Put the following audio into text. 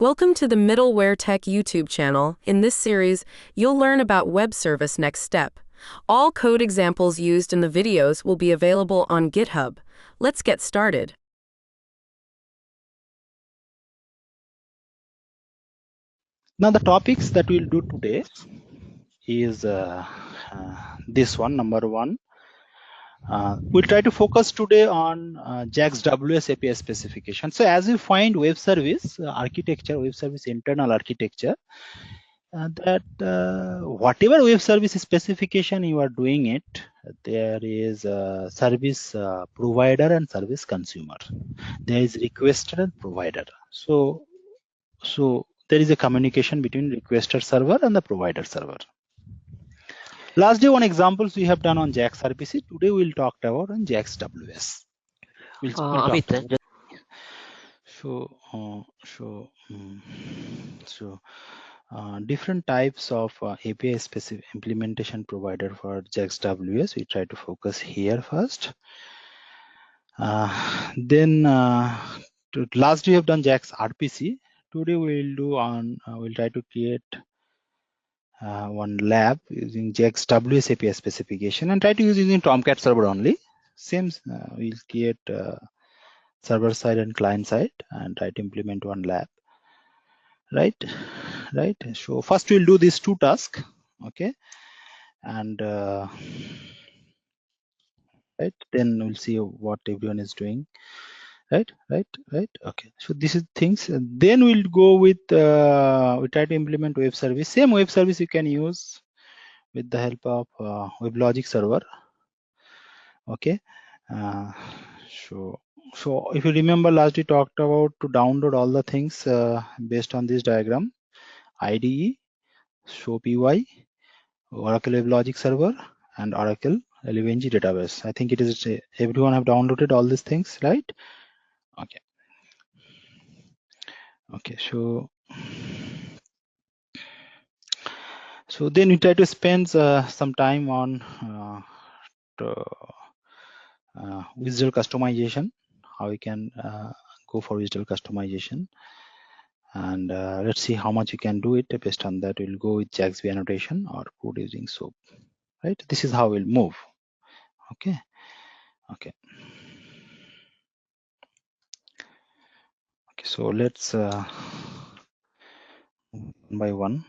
Welcome to the Middleware Tech YouTube channel. In this series, you'll learn about Web Service Next Step. All code examples used in the videos will be available on GitHub. Let's get started. Now the topics that we'll do today is this one, number one. We'll try to focus today on JAX WS API specification. So as you find web service architecture, web service internal architecture, whatever web service specification you are doing it, there is a service provider and service consumer. There is requester and provider. So there is a communication between requester server and the provider server. Last day, one examples we have done on JAX RPC. Today we'll talk about on JAX WS. We'll talk Amit, different types of API specific implementation provider for JAX WS. We try to focus here first. Then last we have done JAX RPC. Today we'll do on we'll try to create one lab using JAX WS API specification and try to use using Tomcat server only. Same, we'll create server side and client side and try to implement one lab. Right. So first we'll do these two tasks. Okay, and right, then we'll see what everyone is doing. Right. Okay, so this is things. Then we'll go with we try to implement web service. Same web service you can use with the help of WebLogic server. Okay, so if you remember, last we talked about to download all the things based on this diagram: IDE, ShowPy, Oracle WebLogic server, and Oracle LVNG database. I think it is everyone have downloaded all these things, right? Okay, so then we try to spend some time on visual customization, how we can go for visual customization, and let's see how much you can do it. Based on that, we'll go with JAXB annotation or code using SOAP. Right, this is how we'll move. Okay. So let's one by one.